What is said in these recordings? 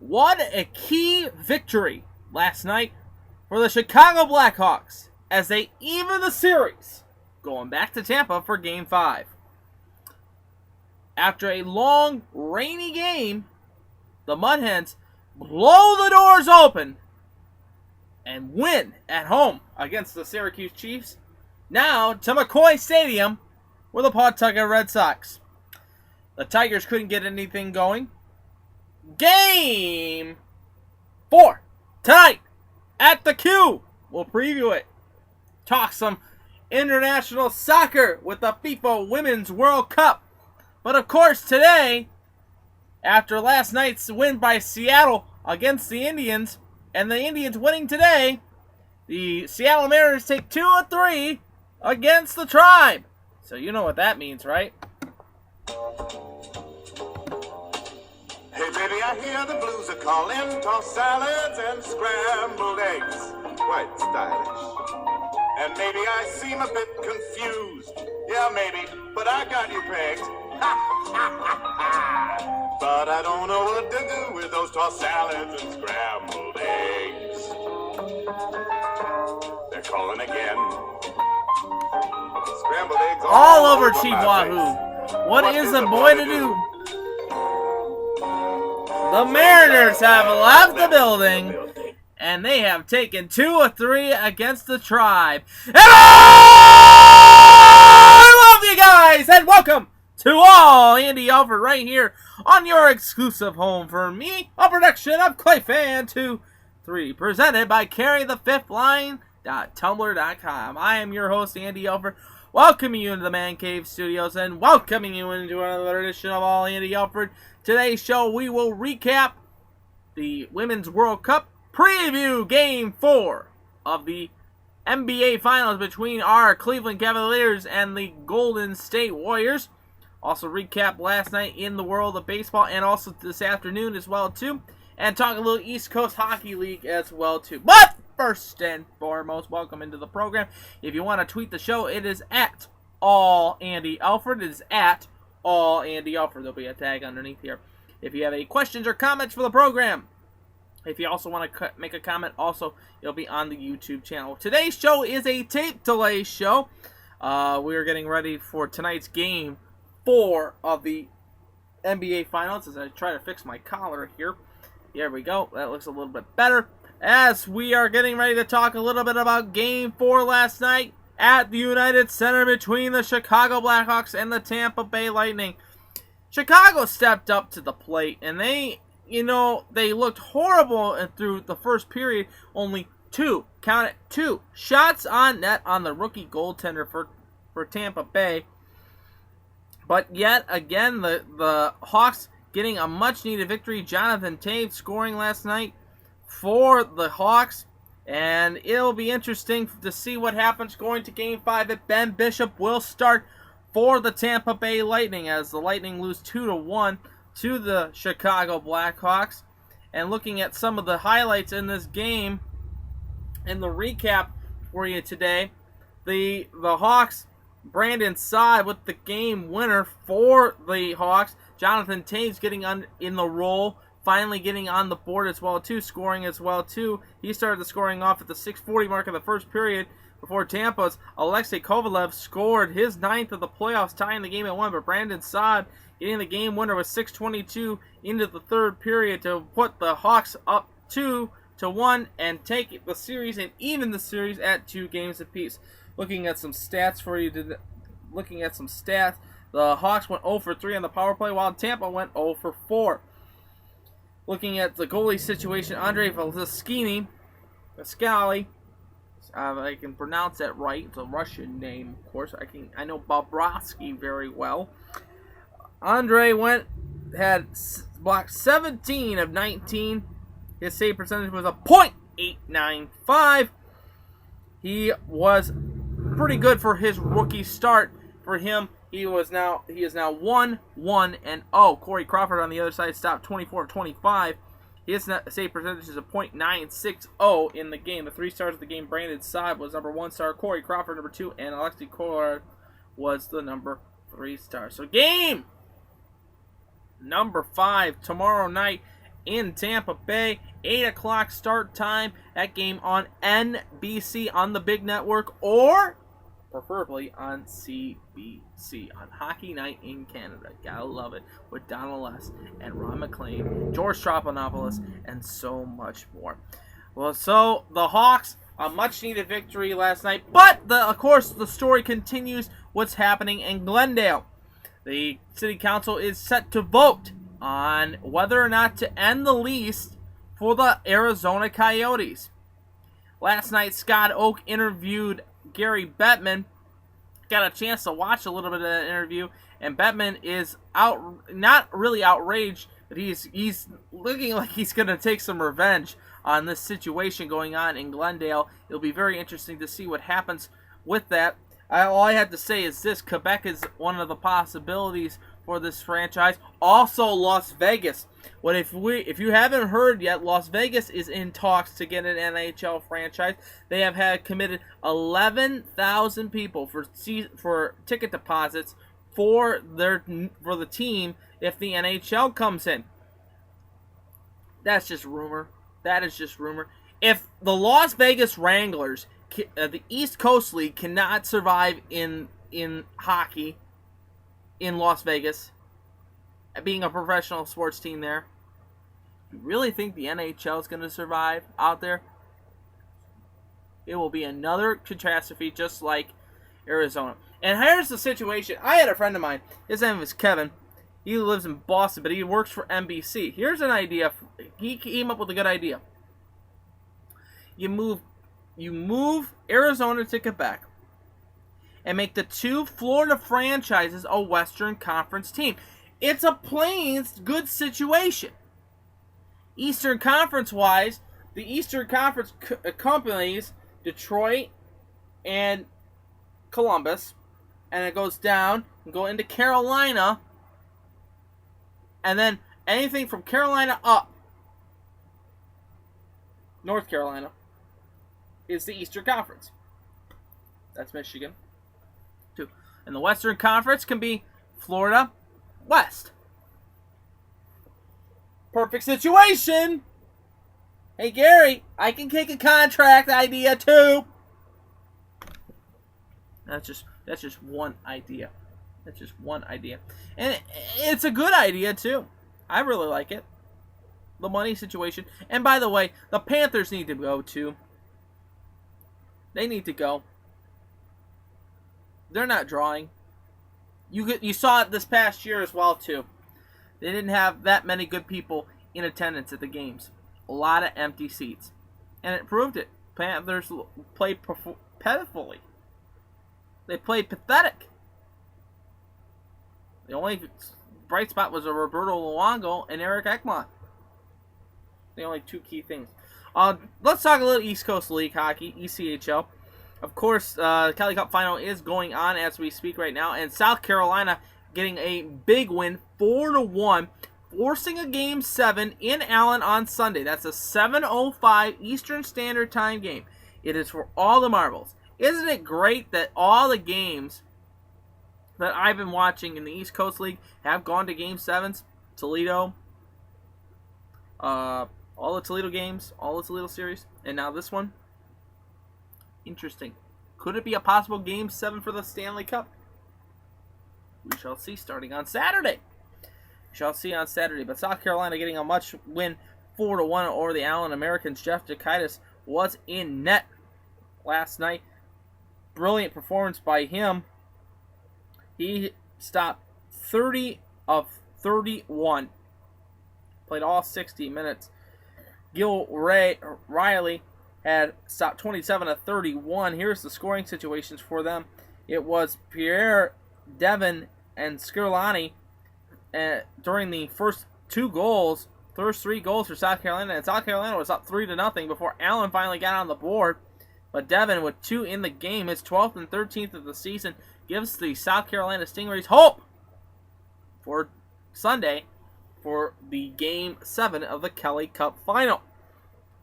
What a key victory last night for the Chicago Blackhawks as they even the series, going back to Tampa for Game 5. After a long, rainy game, the Mud Hens blow the doors open and win at home against the Syracuse Chiefs. Now to McCoy Stadium with the Pawtucket Red Sox. The Tigers couldn't get anything going. Game 4 tonight at the Q. We'll preview it. Talk some international soccer with the FIFA Women's World Cup. But of course today, after last night's win by Seattle against the Indians, and the Indians winning today, the Seattle Mariners take 2 of 3 against the Tribe. So you know what that means, right? Hey baby, I hear the blues are calling, tossed salads and scrambled eggs. Quite stylish. And maybe I seem a bit confused. Yeah, maybe, but I got you pegged. But I don't know what to do with those tossed salads and scrambled eggs. They're calling again. Scrambled eggs all over Chief Wahoo. What is a boy to do? The Mariners have left the building, and they have taken 2 of 3 against the Tribe. And I love you guys, and welcome to All Andy Alfred right here on your exclusive home for me, a production of ClayFan23, presented by CarryTheFifthLine.tumblr.com. I am your host, Andy Alfred, welcoming you into the Man Cave Studios and welcoming you into another edition of All Andy Alfred. Today's show, we will recap the Women's World Cup, preview Game 4 of the NBA Finals between our Cleveland Cavaliers and the Golden State Warriors. Also recap last night in the world of baseball and also this afternoon as well too. And talk a little East Coast Hockey League as well too. But first and foremost, welcome into the program. If you want to tweet the show, it is at All Andy Alfred. It is at All Andy Alfred. There'll be a tag underneath here. If you have any questions or comments for the program, if you also want to make a comment, also it'll be on the YouTube channel. Today's show is a tape delay show. We are getting ready for tonight's Game 4 of the NBA Finals as I try to fix my collar here. There we go. That looks a little bit better. As we are getting ready to talk a little bit about Game 4 last night at the United Center between the Chicago Blackhawks and the Tampa Bay Lightning. Chicago stepped up to the plate, and they looked horrible through the first period. Only 2 shots on net on the rookie goaltender for Tampa Bay. But yet again, the Hawks getting a much-needed victory. Jonathan Toews scoring last night for the Hawks. And it'll be interesting to see what happens going to Game 5 if Ben Bishop will start for the Tampa Bay Lightning as the Lightning lose 2-1 to the Chicago Blackhawks. And looking at some of the highlights in this game, in the recap for you today, the Hawks, Brandon Saad with the game winner for the Hawks. Jonathan Toews getting in the role, finally getting on the board as well too, scoring as well too. He started the scoring off at the 6:40 mark of the first period before Tampa's Alexei Kovalev scored his 9th of the playoffs, tying the game at 1. But Brandon Saad getting the game winner with 6:22 into the third period to put the Hawks up 2-1 and take the series and even the series at 2 games apiece. Looking at some stats for you, the Hawks went 0 for 3 on the power play, while Tampa went 0 for 4. Looking at the goalie situation, Andrei Valeskini, I can pronounce that right. It's a Russian name, of course. I know Bobrovsky very well. Andre had blocked 17 of 19. His save percentage was a .895. He was pretty good for his rookie start. For him, he is now 1-1-0. Corey Crawford on the other side stopped 24 of 25. His save percentage is a .960 in the game. The 3 stars of the game, Brandon Saad was number 1 star, Corey Crawford number 2, and Alexei Kovalev was the number 3 star. So game number 5 tomorrow night, in Tampa Bay. 8 o'clock start time. That game on NBC on the big network, or preferably on CBC on Hockey Night in Canada. Gotta love it. With Donald S. and Ron McLean, George Strophanopoulos, and so much more. Well, so the Hawks, a much-needed victory last night. But, of course, the story continues what's happening in Glendale. The city council is set to vote on whether or not to end the lease for the Arizona Coyotes. Last night, Scott Oak interviewed Gary Bettman. Got a chance to watch a little bit of that interview, and Bettman is not really outraged, but he's looking like he's going to take some revenge on this situation going on in Glendale. It'll be very interesting to see what happens with that. All I have to say is this: Quebec is one of the possibilities for this franchise. Also, Las Vegas. What if you haven't heard yet, Las Vegas is in talks to get an NHL franchise. They have had committed 11,000 people for ticket deposits for the team if the NHL comes in. That's just rumor. That is just rumor. If the Las Vegas Wranglers, the East Coast League, cannot survive in hockey in Las Vegas, being a professional sports team there, you really think the NHL is going to survive out there? It will be another catastrophe just like Arizona. And here's the situation. I had a friend of mine. His name is Kevin. He lives in Boston, but he works for NBC. Here's an idea. He came up with a good idea. You move Arizona to Quebec and make the two Florida franchises a Western Conference team. It's a plain good situation. Eastern Conference-wise, the Eastern Conference companies, Detroit and Columbus, and it goes down and go into Carolina, and then anything from Carolina up, North Carolina, is the Eastern Conference. That's Michigan, too. And the Western Conference can be Florida West. Perfect situation. Hey, Gary, I can kick a contract idea, too. That's just one idea. That's just one idea. And it's a good idea, too. I really like it. The money situation. And by the way, the Panthers need to go, too. They need to go. They're not drawing. You saw it this past year as well, too. They didn't have that many good people in attendance at the games. A lot of empty seats. And it proved it. Panthers played pitifully. They played pathetic. The only bright spot was a Roberto Luongo and Eric Ekman. The only two key things. Let's talk a little East Coast League hockey, ECHL. Of course, the Kelly Cup Final is going on as we speak right now, and South Carolina getting a big win, 4-1, forcing a Game 7 in Allen on Sunday. That's a 7:05 Eastern Standard Time game. It is for all the marbles. Isn't it great that all the games that I've been watching in the East Coast League have gone to Game 7s? Toledo, all the Toledo games, all the Toledo series, and now this one. Interesting. Could it be a possible Game 7 for the Stanley Cup? We shall see starting on Saturday. We shall see on Saturday. But South Carolina getting a much win, 4-1 over the Allen Americans. Jeff Dukaitis was in net last night. Brilliant performance by him. He stopped 30 of 31. Played all 60 minutes. Gil Riley had stopped 27 of 31. Here's the scoring situations for them. It was Pierre, Devin, and Skirlani during the first three goals for South Carolina. And South Carolina was up 3-0 before Allen finally got on the board. But Devin, with 2 in the game, his 12th and 13th of the season, gives the South Carolina Stingrays hope for Sunday for the Game 7 of the Kelly Cup Final.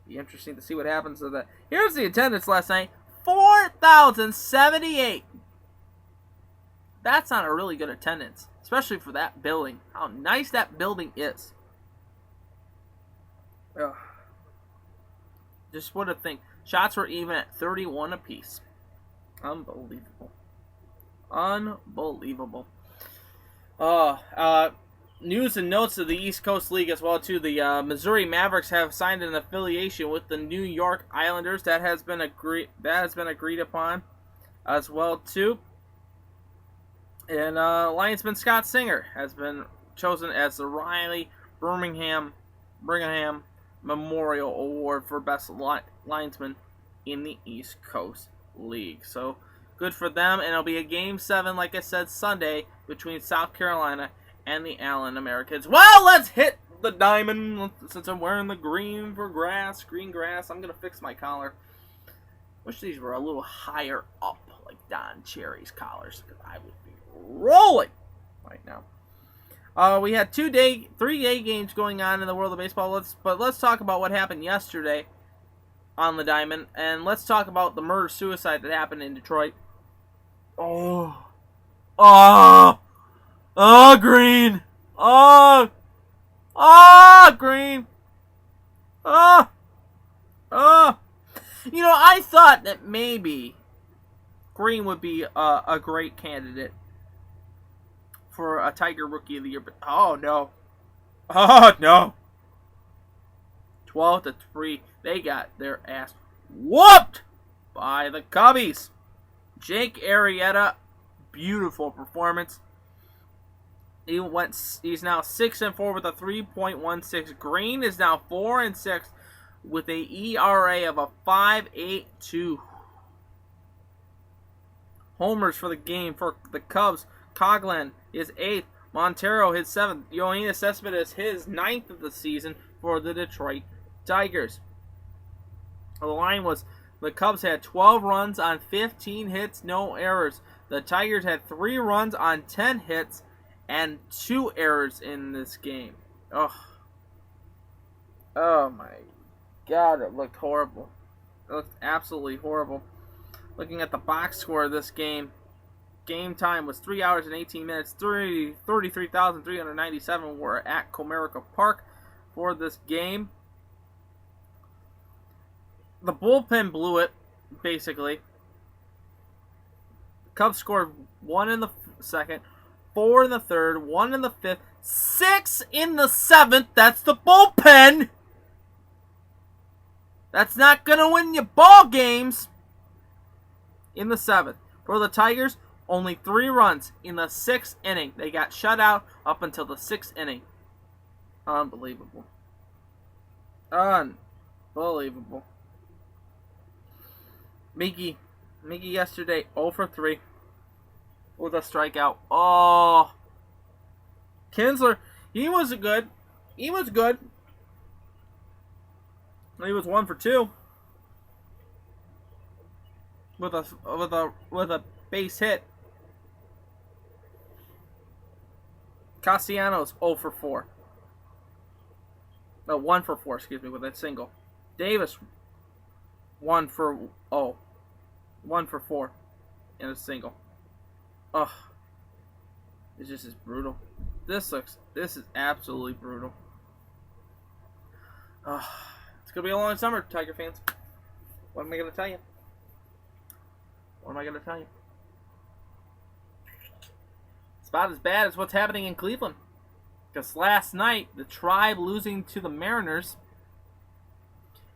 Be interesting to see what happens to that. Here's the attendance last night. 4,078. That's not a really good attendance, especially for that building. How nice that building is. Ugh. Just what to think. Shots were even at 31 apiece. Unbelievable. Unbelievable. News and notes of the East Coast League as well too. The Missouri Mavericks have signed an affiliation with the New York Islanders. That has been agreed upon as well too. And linesman Scott Singer has been chosen as the Riley Birmingham Memorial Award for Best Linesman in the East Coast League. So good for them, and it'll be a Game 7, like I said, Sunday between South Carolina and the Allen Americans. Well, let's hit the diamond. Since I'm wearing the green grass, I'm going to fix my collar. Wish these were a little higher up, like Don Cherry's collars, because I would be rolling right now. We had 3-day games going on in the world of baseball. Let's talk about what happened yesterday on the diamond, and let's talk about the murder-suicide that happened in Detroit. Green. Green. You know, I thought that maybe Green would be a great candidate for a Tiger Rookie of the Year, but oh no. 12-3, they got their ass whooped by the Cubbies. Jake Arrieta, beautiful performance. He's now 6-4 with a 3.16. Green is now 4-6 with a ERA of a 5.82. Homers for the game for the Cubs. Coghlan is 8th. Montero his 7th. Yoenis Cespedes his 9th of the season for the Detroit Tigers. The line was the Cubs had 12 runs on 15 hits, no errors. The Tigers had 3 runs on 10 hits and 2 errors in this game. Oh my God, it looked horrible. It looked absolutely horrible. Looking at the box score of this game, game time was 3 hours and 18 minutes. 33,397 were at Comerica Park for this game. The bullpen blew it, basically. The Cubs scored 1 in the second, 4 in the third, 1 in the fifth, 6 in the 7th. That's the bullpen. That's not going to win you ball games. In the 7th. For the Tigers, only 3 runs in the 6th inning. They got shut out up until the 6th inning. Unbelievable. Unbelievable. Miggy yesterday, 0 for 3 with a strikeout. Oh. Kinsler, he was good. He was 1 for 2. With a base hit. Castellanos 0 for 4. No, 1 for 4, excuse me, with a single. Davis 1 for 4 and a single. Ugh. This just is brutal. This is absolutely brutal. It's gonna be a long summer, Tiger fans. What am I gonna tell you? It's about as bad as what's happening in Cleveland. Because last night, the Tribe losing to the Mariners.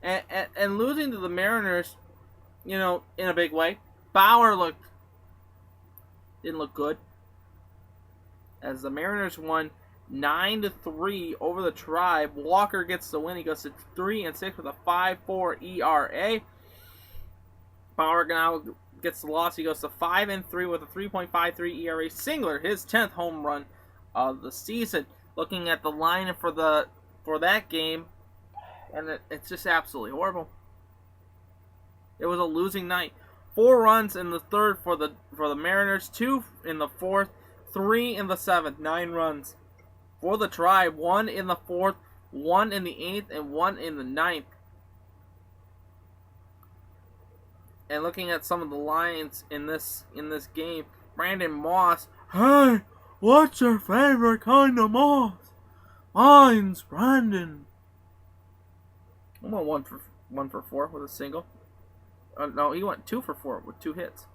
And losing to the Mariners, you know, in a big way. Bauer didn't look good. As the Mariners won 9-3 over the Tribe. Walker gets the win. He goes to 3-6 with a 5.4 ERA. Bauer now gets the loss. He goes to 5-3 with a 3.53 ERA. Singler, his 10th home run of the season. Looking at the line for that game, and it's just absolutely horrible. It was a losing night. 4 runs in the third for the Mariners, 2 in the fourth, 3 in the 7th, 9 runs. For the Tribe, 1 in the 4th, 1 in the 8th, and 1 in the 9th. And looking at some of the lines in this game, Brandon Moss, hey, what's your favorite kind of moss? Mine's Brandon. He went one for 4 with a single. No, he went 2 for 4 with 2 hits.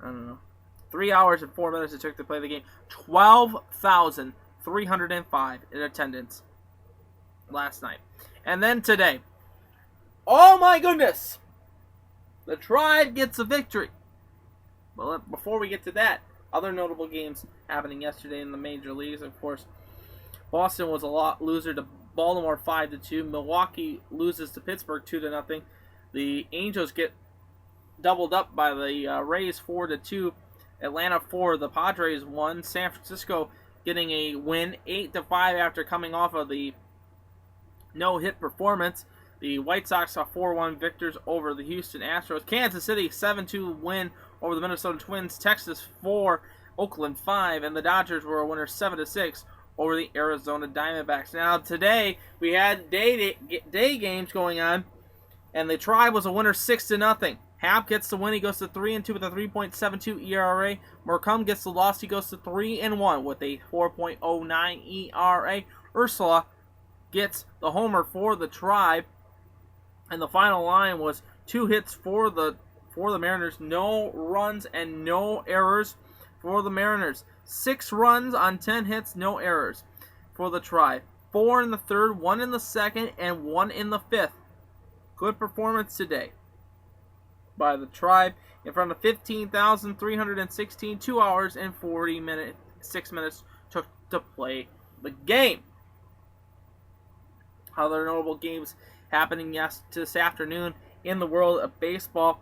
I don't know. 3 hours and 4 minutes it took to play the game. 12,305 in attendance last night. And then today, oh my goodness, the Tribe gets a victory. Well, before we get to that, other notable games happening yesterday in the major leagues, of course. Boston was a loser to Baltimore 5-2. Milwaukee loses to Pittsburgh 2-0. The Angels get doubled up by the Rays 4-2. Atlanta 4. The Padres won. San Francisco getting a win 8-5 after coming off of the no-hit performance. The White Sox are 4-1 victors over the Houston Astros. Kansas City 7-2 win over the Minnesota Twins. Texas 4, Oakland 5, and the Dodgers were a winner 7-6 over the Arizona Diamondbacks. Now today we had day games going on, and the Tribe was a winner 6-0. Hap gets the win. He goes to 3-2 with a 3.72 ERA. Marcum gets the loss. He goes to 3-1 with a 4.09 ERA. Ursula gets the homer for the Tribe, and the final line was 2 hits for the Mariners, no runs and no errors for the Mariners. 6 runs on 10 hits, no errors for the Tribe. 4 in the third, 1 in the second, and 1 in the fifth. Good performance today by the Tribe in front of 15,316. 2 hours and 6 minutes took to play the game. Other notable games happening this afternoon in the world of baseball,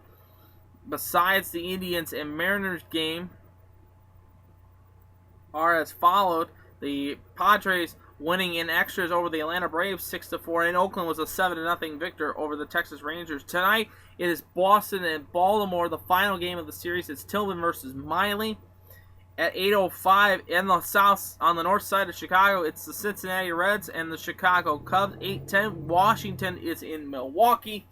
besides the Indians and Mariners game, are as followed. The Padres winning in extras over the Atlanta Braves 6-4, and Oakland was a 7-0 victor over the Texas Rangers. Tonight it is Boston and Baltimore, the final game of the series. It's Tillman versus Miley at 8:05 in the south. On the north side of Chicago, it's the Cincinnati Reds and the Chicago Cubs. 8:10 Washington is in Milwaukee.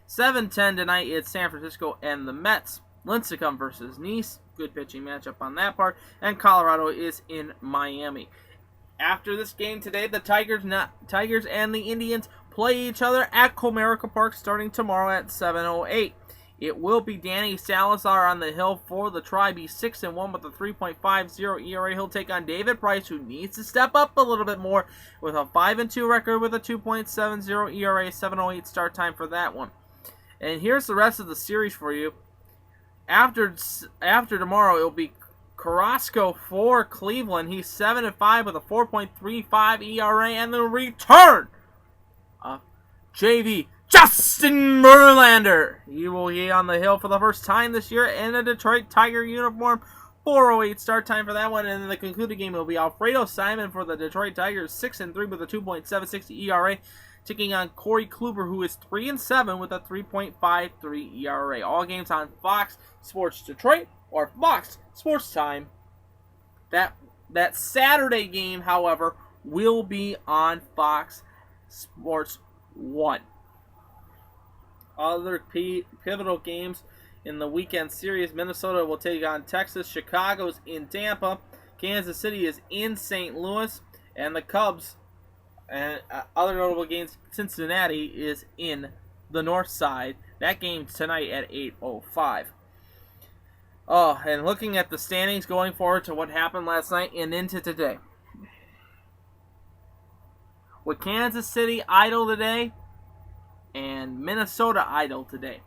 7:10 tonight it's San Francisco and the Mets. Lincecum versus Nice. Good pitching matchup on that part. And Colorado is in Miami. After this game today, the Tigers and the Indians play each other at Comerica Park starting tomorrow at 7:08. It will be Danny Salazar on the hill for the Tribe. He's 6-1 with a 3.50 ERA. He'll take on David Price, who needs to step up a little bit more, with a 5-2 record with a 2.70 ERA. 7:08 start time for that one. And here's the rest of the series for you. After tomorrow, it will be Carrasco for Cleveland. He's 7-5 with a 4.35 ERA, and the return of JV Justin Verlander. He will be on the hill for the first time this year in a Detroit Tiger uniform. 4:08 start time for that one, and in the concluding game, it will be Alfredo Simon for the Detroit Tigers, 6-3 with a 2.76 ERA, taking on Corey Kluber, who is 3-7 with a 3.53 ERA. All games on Fox Sports Detroit or Fox Sports Time. That Saturday game, however, will be on Fox Sports 1. Other pivotal games in the weekend series: Minnesota will take on Texas, Chicago's in Tampa, Kansas City is in St. Louis, and the Cubs, and other notable games, Cincinnati is in the north side. That game's tonight at 8:05. Oh, and looking at the standings going forward to what happened last night and into today. With Kansas City idle today and Minnesota idle today,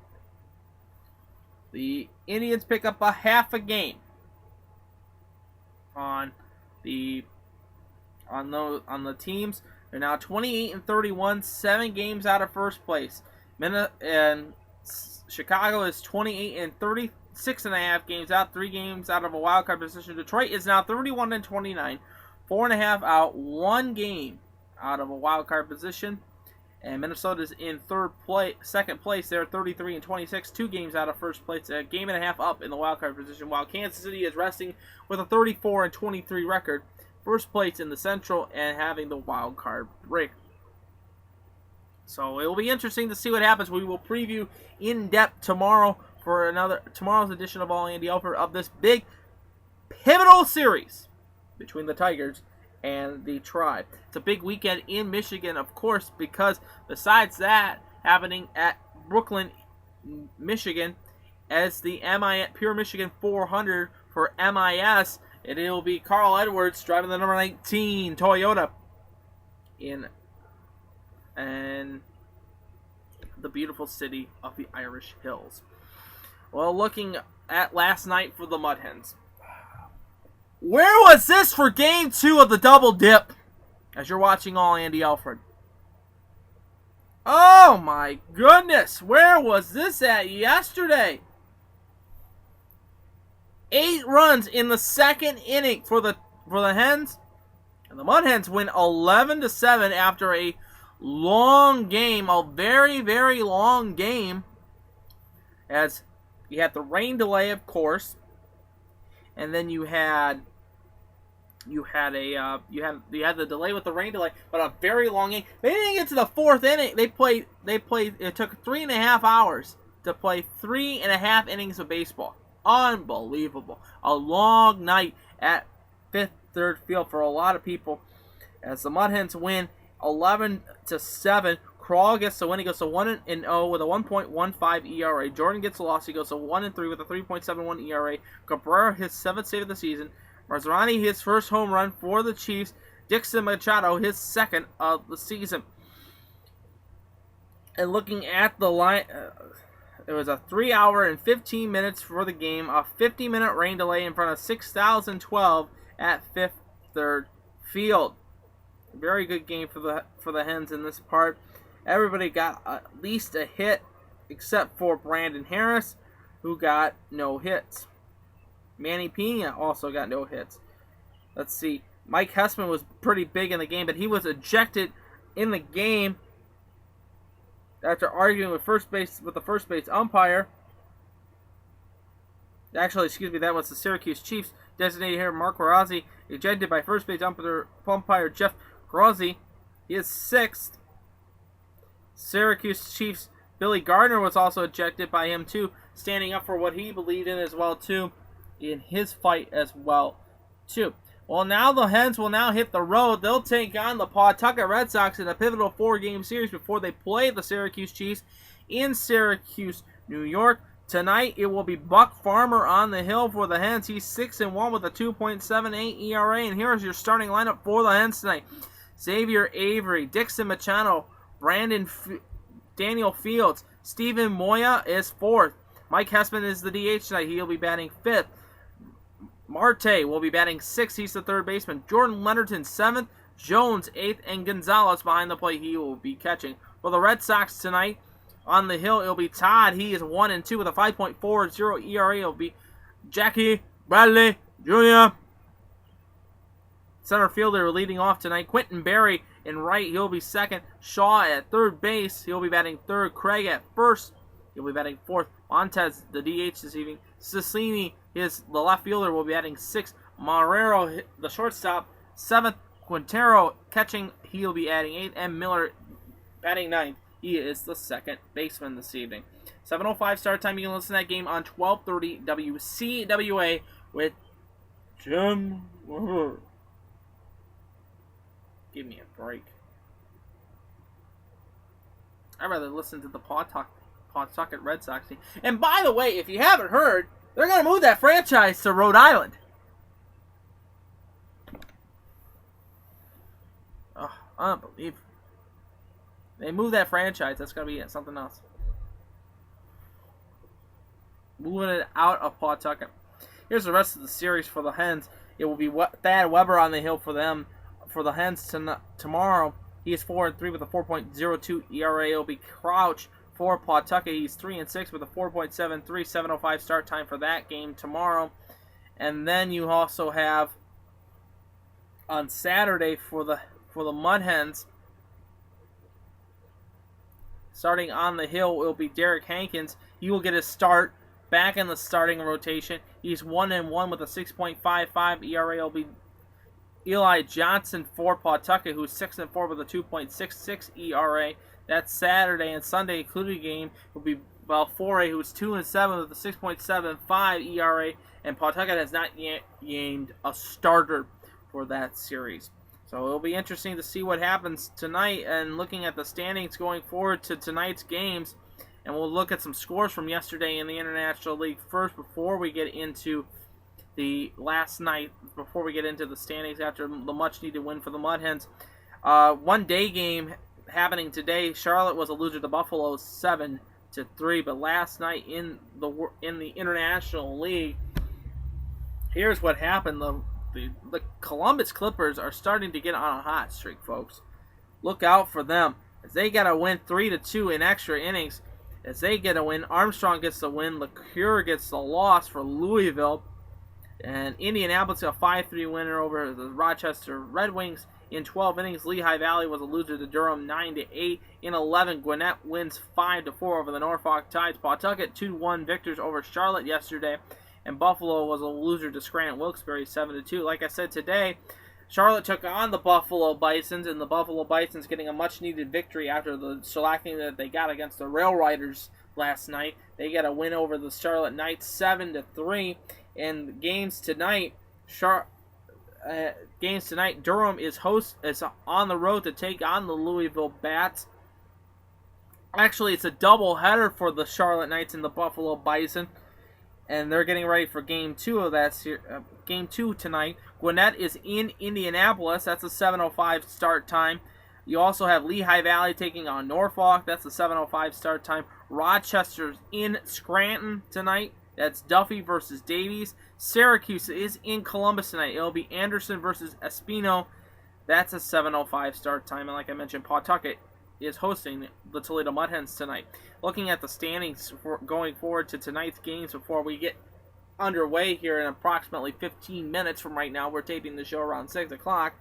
the Indians pick up a half a game on the teams. They're now 28-31, 7 games out of first place. And Chicago is 28-30, 6.5 games out, 3 games out of a wild card position. Detroit is now 31-29, 4.5 out, 1 game out of a wild card position. And Minnesota is in second place. They're 33-26, 2 games out of first place, a game and a half up in the wild card position. While Kansas City is resting with a 34-23 record, first place in the Central and having the wild card break. So it will be interesting to see what happens. We will preview in depth tomorrow for tomorrow's edition of All Andy Alfred of this big pivotal series between the Tigers and the Tribe. It's a big weekend in Michigan, of course, because besides that, happening at Brooklyn, Michigan, as the Pure Michigan 400 for MIS, and it will be Carl Edwards driving the number 19 Toyota in the beautiful city of the Irish Hills. Well, looking at last night for the Mud Hens. Where was this for Game 2 of the Double Dip? As you're watching All Andy Alfred. Oh my goodness, where was this at yesterday? 8 runs in the second inning for the Hens. And the Mud Hens win 11-7 after a long game, a very, very long game. As you had the rain delay, of course, and then you had the delay with the rain delay, but a very long game. They didn't get to the 4th inning. They played. It took 3.5 hours to play 3.5 innings of baseball. Unbelievable. A long night at Fifth Third Field for a lot of people. As the Mud Hens win 11-7. Kral gets the win. He goes to 1-0 with a 1.15 ERA. Jordan gets the loss. He goes to 1-3 with a 3.71 ERA. Cabrera his 7th save of the season. Marzarani his first home run for the Chiefs. Dixon Machado his 2nd of the season. And looking at the line, it was a 3 hour and 15 minutes for the game. A 50-minute rain delay in front of 6,012 at Fifth Third Field. Very good game for the Hens in this part. Everybody got at least a hit, except for Brandon Harris, who got no hits. Manny Pena also got no hits. Let's see. Mike Hessman was pretty big in the game, but he was ejected in the game after arguing with the first base umpire. Actually, excuse me, that was the Syracuse Chiefs designated here. Mark Razzi ejected by first base umpire Jeff Grozzi. He is 6th. Syracuse Chiefs Billy Gardner was also ejected by him too, standing up for what he believed in as well too, in his fight as well too. Well, now the Hens will now hit the road. They'll take on the Pawtucket Red Sox in a pivotal 4-game series before they play the Syracuse Chiefs in Syracuse, New York. Tonight, it will be Buck Farmer on the hill for the Hens. He's 6-1 with a 2.78 ERA. And here's your starting lineup for the Hens tonight. Xavier Avery, Dixon Machado, Daniel Fields, Stephen Moya is 4th. Mike Hessman is the DH tonight. He'll be batting 5th. Marte will be batting 6th. He's the 3rd baseman. Jordan Leonardson 7th. Jones 8th. And Gonzalez behind the plate. He will be catching. For the Red Sox tonight, on the hill, it'll be Todd. He is 1-2 with a 5.40 ERA. It'll be Jackie Bradley Jr. Center fielder leading off tonight. Quentin Berry in right. He'll be 2nd. Shaw at 3rd base. He'll be batting 3rd. Craig at 1st. He'll be batting 4th. Montez, the DH this evening. Ciclini, the left fielder, will be batting 6th. Marrero, the shortstop, 7th. Quintero catching. He'll be adding 8th. And Miller batting 9th. He is the 2nd baseman this evening. 7:05 start time. You can listen to that game on 1230 WCWA with Jim Weber. Give me a break. I'd rather listen to the Pawtucket Red Sox team. And by the way, if you haven't heard, they're going to move that franchise to Rhode Island. Oh, unbelievable. They move that franchise. That's going to be something else. Moving it out of Pawtucket. Here's the rest of the series for the Hens. It will be Thad Weber on the hill for them. For the Hens tomorrow, he is 4-3 with a 4.02 ERA. It will be Crouch for Pawtucket. He's 3-6 with a 4.73. 7:05 start time for that game tomorrow. And then you also have on Saturday for the Mud Hens. Starting on the hill will be Derek Hankins. He will get his start back in the starting rotation. He's 1-1 with a 6.55 ERA. It'll be Eli Johnson for Pawtucket, who's 6-4 with a 2.66 ERA. That's Saturday, and Sunday included game will be Balfour, who's 2-7 with a 6.75 ERA, and Pawtucket has not yet named a starter for that series. So it'll be interesting to see what happens tonight, and looking at the standings going forward to tonight's games. And we'll look at some scores from yesterday in the International League first before we get into the last night, before we get into the standings after the much-needed win for the Mud Hens. One-day game happening today. Charlotte was a loser to Buffalo 7-3, but last night in the International League, here's what happened. The Columbus Clippers are starting to get on a hot streak, folks. Look out for them, as they got to win 3-2 in extra innings. As they get a win, Armstrong gets the win, LeCure gets the loss for Louisville, and Indianapolis a 5-3 winner over the Rochester Red Wings in 12 innings. Lehigh Valley was a loser to Durham 9-8. In 11, Gwinnett wins 5-4 over the Norfolk Tides. Pawtucket 2-1 victors over Charlotte yesterday, and Buffalo was a loser to Scranton-Wilkes-Barre 7-2. Like I said today, Charlotte took on the Buffalo Bisons, and the Buffalo Bisons getting a much-needed victory after the shellacking that they got against the Rail Riders last night. They got a win over the Charlotte Knights 7-3. And games tonight, Durham is on the road to take on the Louisville Bats. Actually, it's a doubleheader for the Charlotte Knights and the Buffalo Bison, and they're getting ready for Game 2 of that Game 2 tonight. Gwinnett is in Indianapolis. That's a 7:05 start time. You also have Lehigh Valley taking on Norfolk. That's a 7:05 start time. Rochester's in Scranton tonight. That's Duffy versus Davies. Syracuse is in Columbus tonight. It'll be Anderson versus Espino. That's a 7:05 start time. And like I mentioned, Pawtucket is hosting the Toledo Mud Hens tonight. Looking at the standings going forward to tonight's games before we get underway here in approximately 15 minutes from right now. We're taping the show around 6 o'clock.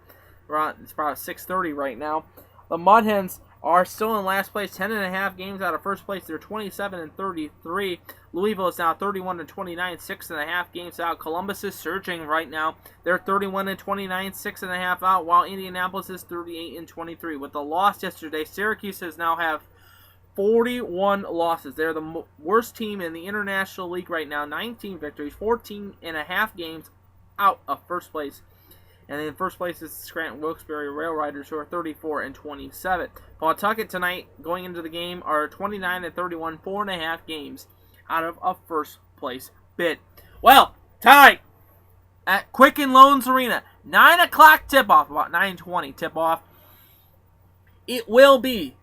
It's about 6:30 right now. The Mud Hens are still in last place, 10.5 games out of first place. They're 27-33. Louisville is now 31-29, 6.5 games out. Columbus is surging right now. They're 31-29, 6.5 out, while Indianapolis is 38-23. With the loss yesterday, Syracuse has now have 41 losses. They're the worst team in the International League right now. 19 victories, 14.5 games out of first place. And in first place is Scranton-Wilkes-Barre Rail Riders, who are 34-27. Pawtucket tonight, going into the game, are 29-31, 4.5 games out of a first place bid. Well, tonight at Quicken Loans Arena, 9 o'clock tip-off, about 9:20 tip-off, it will be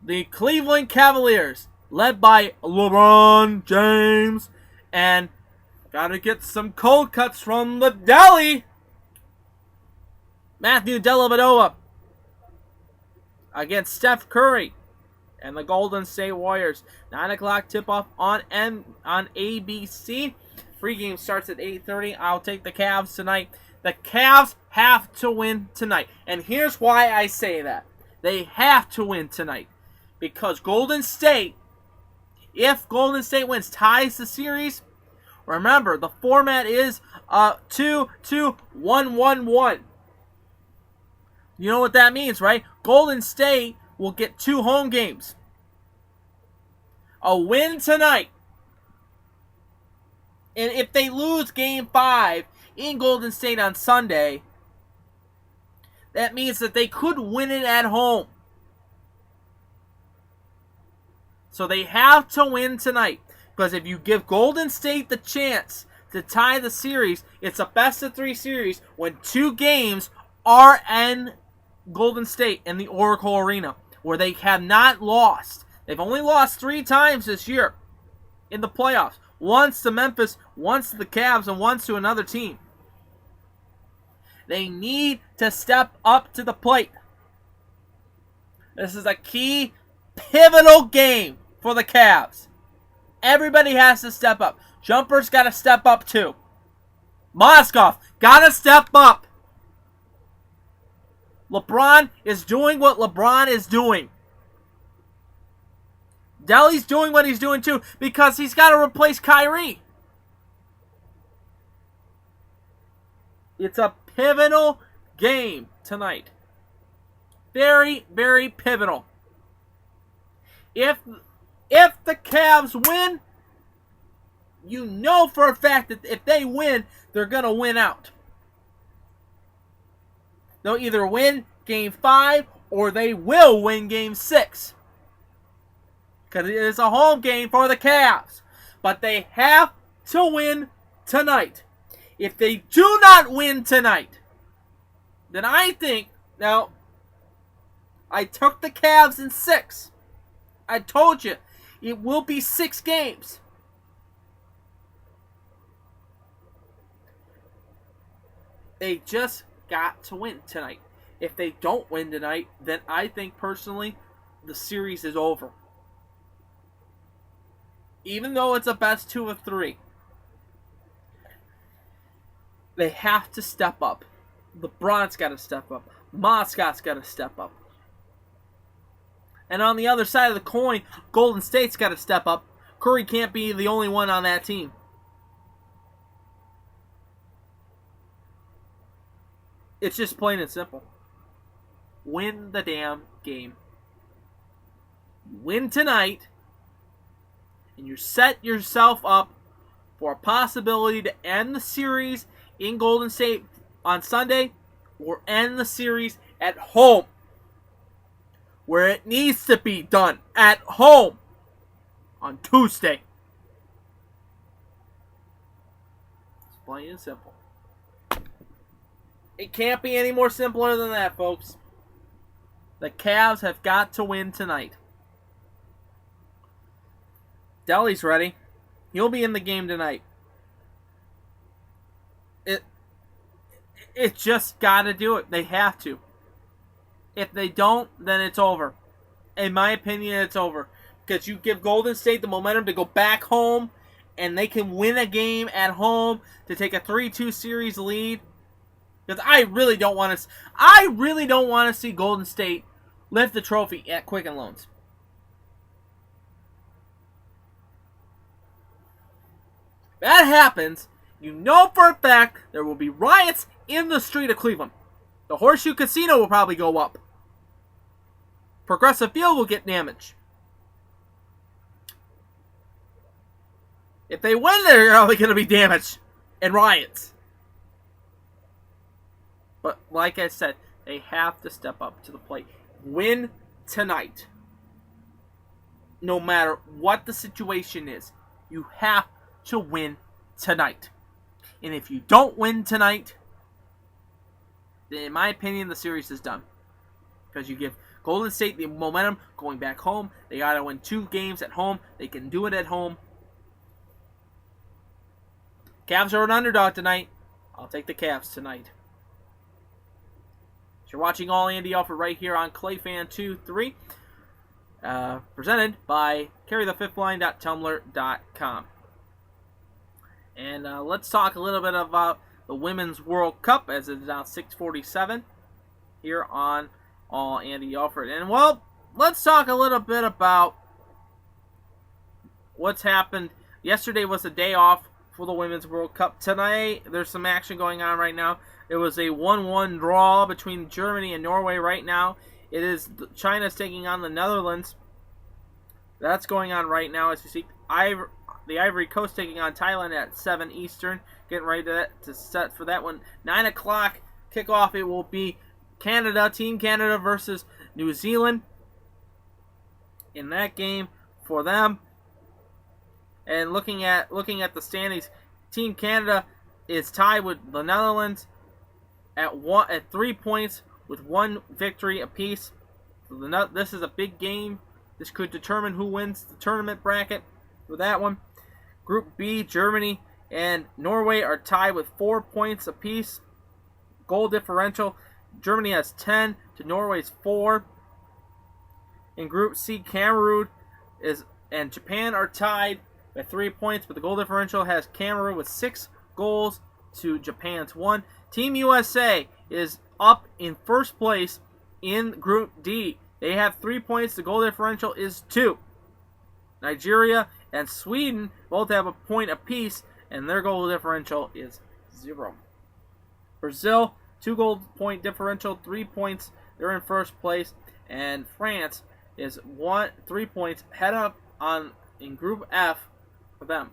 the Cleveland Cavaliers, led by LeBron James, and gotta get some cold cuts from the deli, Matthew Dellavedova, against Steph Curry and the Golden State Warriors. 9 o'clock tip-off on ABC. Pregame starts at 8:30. I'll take the Cavs tonight. The Cavs have to win tonight. And here's why I say that. They have to win tonight. Because Golden State, if Golden State wins, ties the series, remember, the format is 2-2-1-1-1. You know what that means, right? Golden State will get 2 home games. A win tonight. And if they lose Game 5 in Golden State on Sunday, that means that they could win it at home. So they have to win tonight. Because if you give Golden State the chance to tie the series, it's a best-of-3 series when 2 games are in Golden State in the Oracle Arena, where they have not lost. They've only lost 3 times this year in the playoffs. Once to Memphis, once to the Cavs, and once to another team. They need to step up to the plate. This is a key, pivotal game for the Cavs. Everybody has to step up. Jumper's got to step up too. Moskov got to step up. LeBron is doing what LeBron is doing. Delly's doing what he's doing too, because he's got to replace Kyrie. It's a pivotal game tonight. Very, very pivotal. If the Cavs win, you know for a fact that if they win, they're going to win out. They'll either win Game 5 or they will win Game 6. Because it is a home game for the Cavs. But they have to win tonight. If they do not win tonight, then I think, now, I took the Cavs in 6. I told you, it will be 6 games. They just got to win tonight. If they don't win tonight, then I think personally the series is over. Even though it's a best 2 of 3, they have to step up. LeBron's got to step up. Moscott's got to step up. And on the other side of the coin, Golden State's got to step up. Curry can't be the only one on that team. It's just plain and simple. Win the damn game. You win tonight, and you set yourself up for a possibility to end the series in Golden State on Sunday, or end the series at home, where it needs to be done, at home, on Tuesday. It's plain and simple. It can't be any more simpler than that, folks. The Cavs have got to win tonight. Delly's ready. He'll be in the game tonight. It just got to do it. They have to. If they don't, then it's over. In my opinion, it's over. Because you give Golden State the momentum to go back home, and they can win a game at home to take a 3-2 series lead. Because I really don't want to see Golden State lift the trophy at Quicken Loans. If that happens, you know for a fact there will be riots in the street of Cleveland. The Horseshoe Casino will probably go up. Progressive Field will get damaged. If they win, they're probably going to be damaged and riots. But like I said, they have to step up to the plate. Win tonight. No matter what the situation is, you have to win tonight. And if you don't win tonight, then in my opinion, the series is done. Because you give Golden State the momentum going back home. They got to win 2 games at home. They can do it at home. Cavs are an underdog tonight. I'll take the Cavs tonight. So you're watching All Andy Alfred right here on ClayFan23. Presented by carrythefifthline.tumblr.com. And let's talk a little bit about the Women's World Cup, as it is now 6:47 here on All Andy Alfred. And, well, let's talk a little bit about what's happened. Yesterday was a day off for the Women's World Cup. Tonight, there's some action going on right now. It was a 1-1 draw between Germany and Norway right now. It is China's taking on the Netherlands. That's going on right now as we speak. The Ivory Coast taking on Thailand at 7 Eastern. Getting ready to set for that one. 9 o'clock kickoff. It will be Canada, Team Canada versus New Zealand. In that game for them. And looking at the standings, Team Canada is tied with the Netherlands at 3 points with 1 victory apiece. So this is a big game. This could determine who wins the tournament bracket for that one. Group B, Germany and Norway are tied with 4 points apiece. Goal differential, Germany has 10 to Norway's 4. In Group C, Cameroon and Japan are tied at 3 points, but the goal differential has Cameroon with 6 goals to Japan's 1. Team USA is up in first place in Group D. They have 3 points. The goal differential is 2. Nigeria and Sweden both have a point apiece, and their goal differential is 0. Brazil, 2 goal point differential, 3 points. They're in first place, and France is 3 points head up in Group F for them.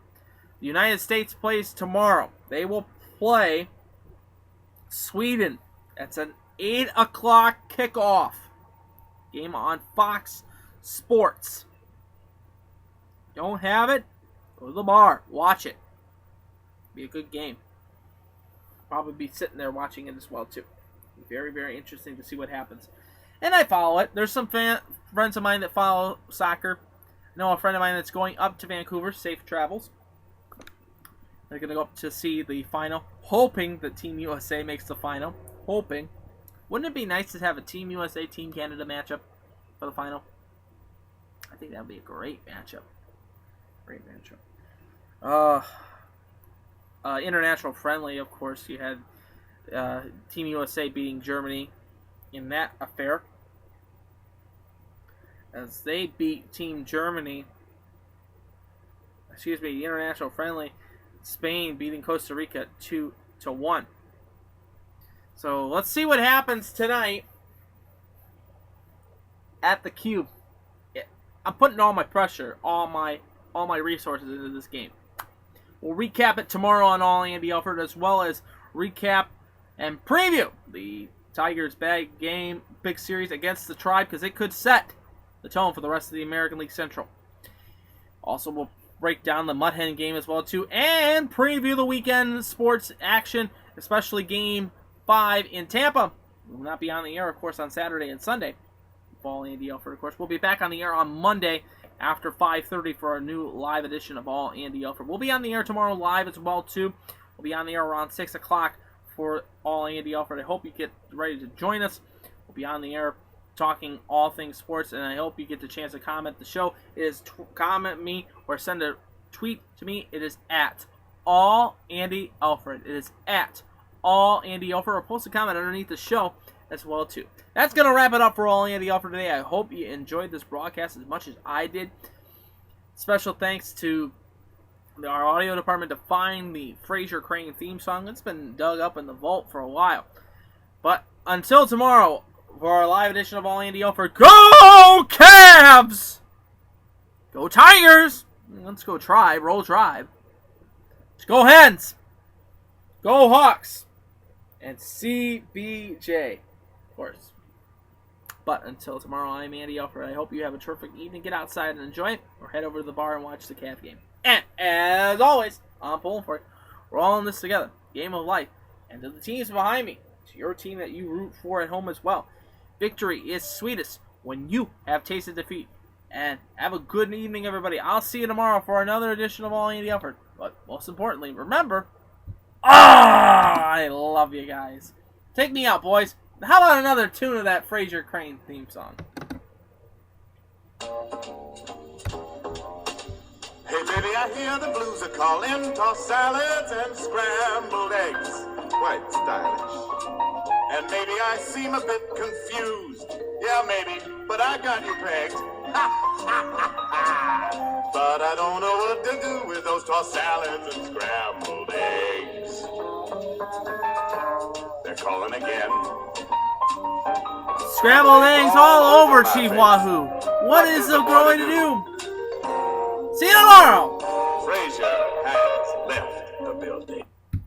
The United States plays tomorrow. They will play Sweden. That's an 8 o'clock kickoff. Game on Fox Sports. Don't have it? Go to the bar. Watch it. Be a good game. Probably be sitting there watching it as well, too. Very, very interesting to see what happens. And I follow it. There's some friends of mine that follow soccer. I know a friend of mine that's going up to Vancouver. Safe travels. They're going to go up to see the final. Hoping that Team USA makes the final. Hoping. Wouldn't it be nice to have a Team USA, Team Canada matchup for the final? I think that would be a great matchup. Great matchup. International friendly, of course. You had Team USA beating Germany in that affair. As they beat Team Germany, the international friendly, Spain beating Costa Rica 2-1. So let's see what happens tonight at the Cube. I'm putting all my pressure, all my resources into this game. We'll recap it tomorrow on All Andy Alfred, as well as recap and preview the Tigers' big series against the Tribe, because it could set the tone for the rest of the American League Central. Also, we'll break down the Mud Hen game as well, too, and preview the weekend sports action, especially Game 5 in Tampa. We will not be on the air, of course, on Saturday and Sunday. All Andy Alfred, of course. We'll be back on the air on Monday after 5:30 for our new live edition of All Andy Alfred. We'll be on the air tomorrow live as well, too. We'll be on the air around 6 o'clock for All Andy Alfred. I hope you get ready to join us. We'll be on the air talking all things sports, and I hope you get the chance to comment the show. It is comment me or send a tweet to me. It is at All Andy Alfred. It is at All Andy Alfred, or post a comment underneath the show as well, too. That's going to wrap it up for All Andy Alfred today. I hope you enjoyed this broadcast as much as I did. Special thanks to our audio department to find the Fraser Crane theme song. It's been dug up in the vault for a while. But until tomorrow, for our live edition of All Andy Alfred, go Cavs! Go Tigers! Let's go Tribe. Roll Tribe. Let's go Hens! Go Hawks! And CBJ, of course. But until tomorrow, I'm Andy Alfred. I hope you have a terrific evening. Get outside and enjoy it, or head over to the bar and watch the Cav game. And, as always, I'm pulling for it. We're all in this together. Game of life. And to the teams behind me, to your team that you root for at home as well. Victory is sweetest when you have tasted defeat. And have a good evening, everybody. I'll see you tomorrow for another edition of All Andy Alfred. But most importantly, remember, I love you guys. Take me out, boys. How about another tune of that Fraser Crane theme song? Hey baby, I hear the blues are calling. Tossed salads and scrambled eggs. Quite stylish. And maybe I seem a bit confused. Yeah, maybe, but I got you pegged. But I don't know what to do with those tossed salads and scrambled eggs. They're calling again. Scrambled eggs all over, Chief Wahoo. What is it going to do? See you tomorrow. Fraser has left the building.